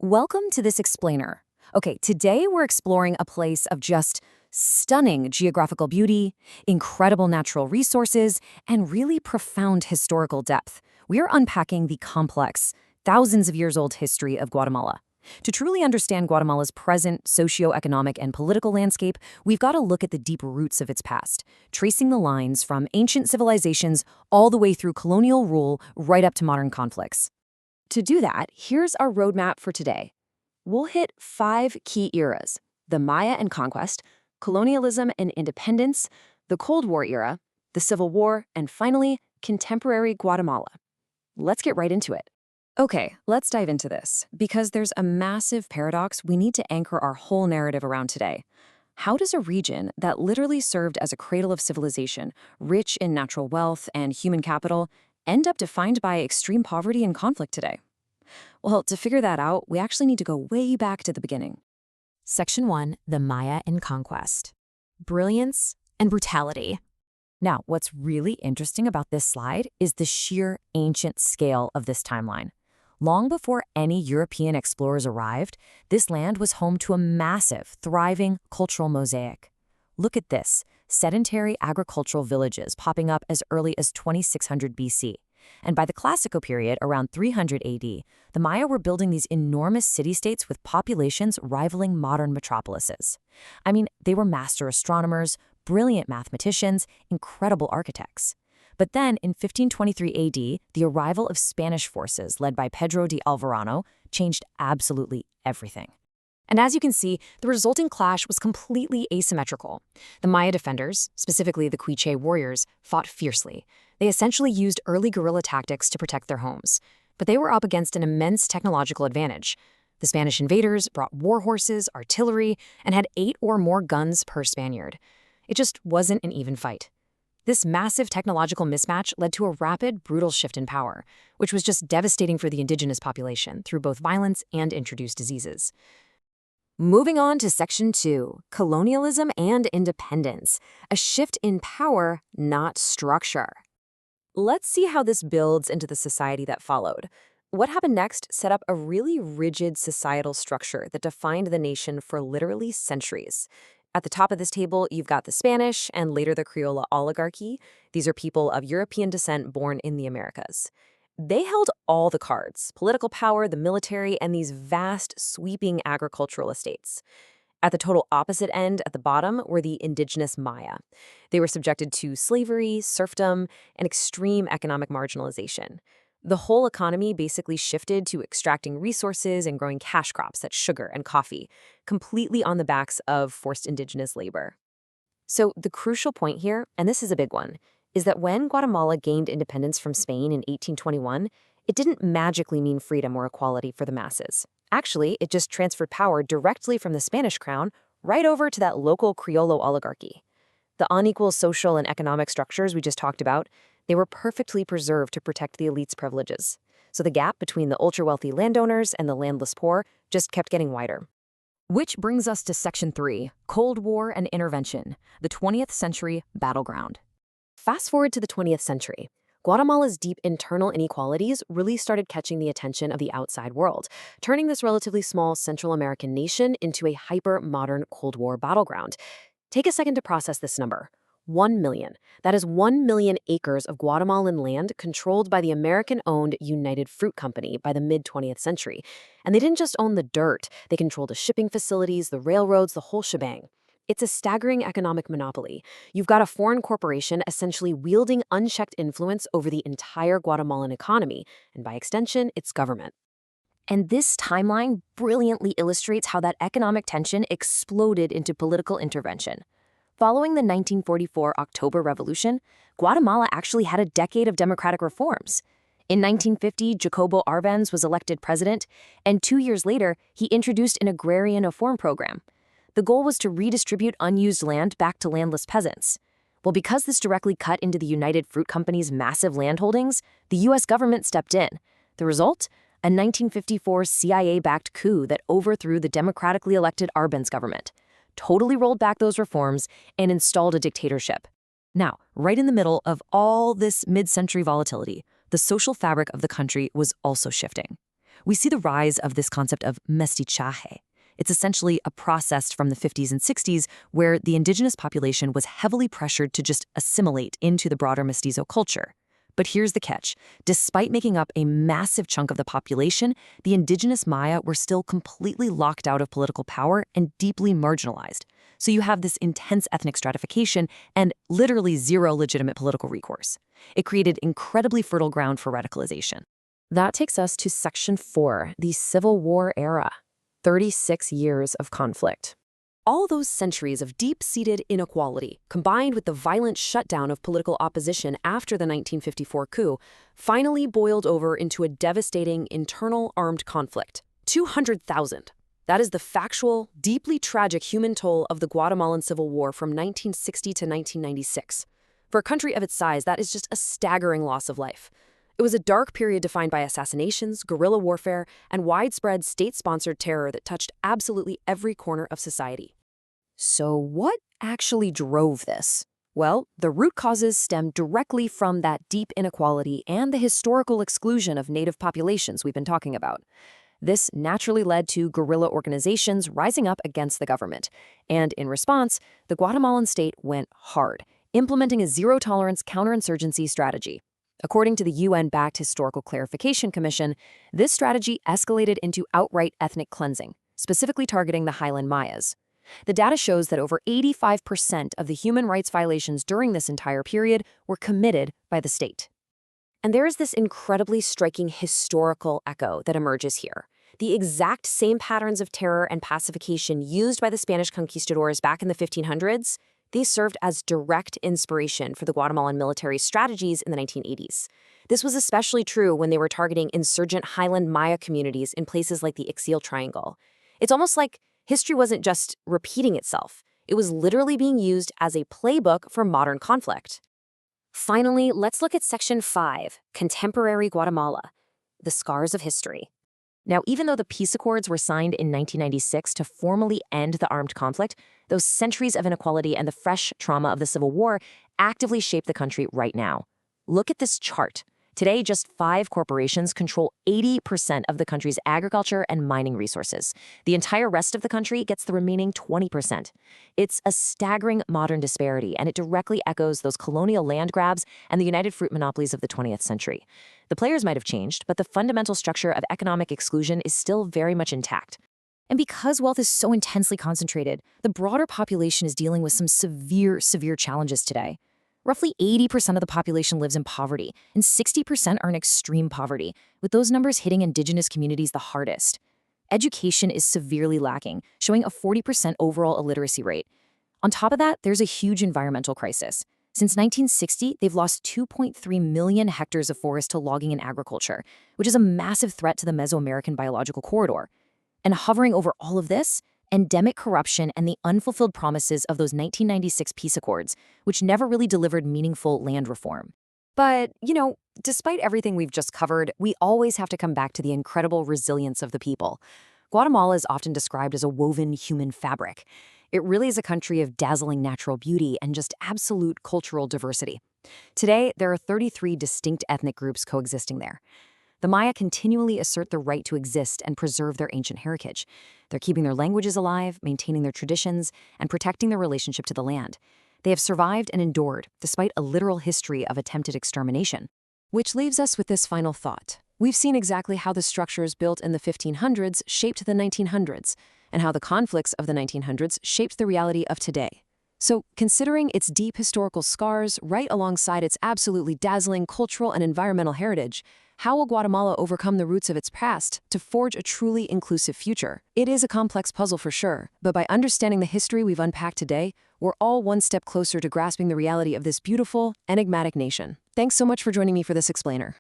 Welcome to this explainer. Okay, today we're exploring a place of just stunning geographical beauty, incredible natural resources, and really profound historical depth. We are unpacking the complex, thousands of years old history of Guatemala. To truly understand Guatemala's present socio-economic and political landscape, we've got to look at the deep roots of its past, tracing the lines from ancient civilizations all the way through colonial rule right up to modern conflicts. To do that, here's our roadmap for today. We'll hit 5 key eras: the Maya and Conquest, colonialism and independence, the Cold War era, the Civil War, and finally, contemporary Guatemala. Let's get right into it. Okay, let's dive into this, because there's a massive paradox we need to anchor our whole narrative around today. How does a region that literally served as a cradle of civilization, rich in natural wealth and human capital, end up defined by extreme poverty and conflict today? Well, to figure that out, we actually need to go way back to the beginning. Section 1, the Maya and Conquest. Brilliance and brutality. Now, what's really interesting about this slide is the sheer ancient scale of this timeline. Long before any European explorers arrived, this land was home to a massive, thriving cultural mosaic. Look at this, sedentary agricultural villages popping up as early as 2600 BC. And by the Classical period, around 300 AD, the Maya were building these enormous city-states with populations rivaling modern metropolises. I mean, they were master astronomers, brilliant mathematicians, incredible architects. But then, in 1523 AD, the arrival of Spanish forces led by Pedro de Alvarado changed absolutely everything. And as you can see, the resulting clash was completely asymmetrical. The Maya defenders, specifically the Quiche warriors, fought fiercely. They essentially used early guerrilla tactics to protect their homes. But they were up against an immense technological advantage. The Spanish invaders brought war horses, artillery, and had 8 or more guns per Spaniard. It just wasn't an even fight. This massive technological mismatch led to a rapid, brutal shift in power, which was just devastating for the indigenous population through both violence and introduced diseases. Moving on to Section 2, colonialism and independence, a shift in power, not structure. Let's see how this builds into the society that followed. What happened next set up a really rigid societal structure that defined the nation for literally centuries. At the top of this table, you've got the Spanish and later the Criolla oligarchy. These are people of European descent born in the Americas. They held all the cards: political power, the military, and these vast, sweeping agricultural estates. At the total opposite end, at the bottom, were the indigenous Maya. They were subjected to slavery, serfdom, and extreme economic marginalization. The whole economy basically shifted to extracting resources and growing cash crops, that's sugar and coffee, completely on the backs of forced indigenous labor. So the crucial point here, and this is a big one, is that when Guatemala gained independence from Spain in 1821, it didn't magically mean freedom or equality for the masses. Actually, it just transferred power directly from the Spanish crown right over to that local Criollo oligarchy. The unequal social and economic structures we just talked about, they were perfectly preserved to protect the elite's privileges. So the gap between the ultra-wealthy landowners and the landless poor just kept getting wider. Which brings us to Section 3, Cold War and Intervention, the 20th century battleground. Fast forward to the 20th century. Guatemala's deep internal inequalities really started catching the attention of the outside world, turning this relatively small Central American nation into a hyper-modern Cold War battleground. Take a second to process this number. 1 million. That is 1 million acres of Guatemalan land controlled by the American-owned United Fruit Company by the mid-20th century. And they didn't just own the dirt. They controlled the shipping facilities, the railroads, the whole shebang. It's a staggering economic monopoly. You've got a foreign corporation essentially wielding unchecked influence over the entire Guatemalan economy, and by extension, its government. And this timeline brilliantly illustrates how that economic tension exploded into political intervention. Following the 1944 October Revolution, Guatemala actually had a decade of democratic reforms. In 1950, Jacobo Arbenz was elected president, and 2 years later, he introduced an agrarian reform program. The goal was to redistribute unused land back to landless peasants. Well, because this directly cut into the United Fruit Company's massive landholdings, the U.S. government stepped in. The result? A 1954 CIA-backed coup that overthrew the democratically elected Arbenz government, totally rolled back those reforms, and installed a dictatorship. Now, right in the middle of all this mid-century volatility, the social fabric of the country was also shifting. we see the rise of this concept of mestizaje. It's essentially a process from the 50s and 60s where the indigenous population was heavily pressured to just assimilate into the broader mestizo culture. But here's the catch. Despite making up a massive chunk of the population, the indigenous Maya were still completely locked out of political power and deeply marginalized. So you have this intense ethnic stratification and literally zero legitimate political recourse. It created incredibly fertile ground for radicalization. That takes us to Section 4, the Civil War era. 36 years of conflict. All those centuries of deep-seated inequality, combined with the violent shutdown of political opposition after the 1954 coup, finally boiled over into a devastating internal armed conflict. 200,000. That is the factual, deeply tragic human toll of the Guatemalan Civil War from 1960 to 1996. For a country of its size, that is just a staggering loss of life. It was a dark period defined by assassinations, guerrilla warfare, and widespread state-sponsored terror that touched absolutely every corner of society. So what actually drove this? Well, the root causes stem directly from that deep inequality and the historical exclusion of native populations we've been talking about. This naturally led to guerrilla organizations rising up against the government. And in response, the Guatemalan state went hard, implementing a zero-tolerance counterinsurgency strategy. According to the UN-backed Historical Clarification Commission, this strategy escalated into outright ethnic cleansing, specifically targeting the Highland Mayas. The data shows that over 85% of the human rights violations during this entire period were committed by the state. And there is this incredibly striking historical echo that emerges here. The exact same patterns of terror and pacification used by the Spanish conquistadors back in the 1500s, these served as direct inspiration for the Guatemalan military strategies in the 1980s. This was especially true when they were targeting insurgent Highland Maya communities in places like the Ixil Triangle. It's almost like history wasn't just repeating itself. It was literally being used as a playbook for modern conflict. Finally, let's look at Section 5, Contemporary Guatemala, the Scars of History. Now, even though the peace accords were signed in 1996 to formally end the armed conflict, those centuries of inequality and the fresh trauma of the Civil War actively shape the country right now. Look at this chart. Today, just 5 corporations control 80% of the country's agriculture and mining resources. The entire rest of the country gets the remaining 20%. It's a staggering modern disparity, and it directly echoes those colonial land grabs and the United Fruit monopolies of the 20th century. The players might have changed, but the fundamental structure of economic exclusion is still very much intact. And because wealth is so intensely concentrated, the broader population is dealing with some severe challenges today. Roughly 80% of the population lives in poverty, and 60% are in extreme poverty, with those numbers hitting indigenous communities the hardest. Education is severely lacking, showing a 40% overall illiteracy rate. On top of that, there's a huge environmental crisis. Since 1960, they've lost 2.3 million hectares of forest to logging and agriculture, which is a massive threat to the Mesoamerican biological corridor. And hovering over all of this, endemic corruption and the unfulfilled promises of those 1996 peace accords, which never really delivered meaningful land reform. But, despite everything we've just covered, we always have to come back to the incredible resilience of the people. Guatemala is often described as a woven human fabric. It really is a country of dazzling natural beauty and just absolute cultural diversity. Today, there are 33 distinct ethnic groups coexisting there. The Maya continually assert the right to exist and preserve their ancient heritage. They're keeping their languages alive, maintaining their traditions, and protecting their relationship to the land. They have survived and endured, despite a literal history of attempted extermination. Which leaves us with this final thought. We've seen exactly how the structures built in the 1500s shaped the 1900s, and how the conflicts of the 1900s shaped the reality of today. So, considering its deep historical scars right alongside its absolutely dazzling cultural and environmental heritage, how will Guatemala overcome the roots of its past to forge a truly inclusive future? It is a complex puzzle for sure, but by understanding the history we've unpacked today, we're all one step closer to grasping the reality of this beautiful, enigmatic nation. Thanks so much for joining me for this explainer.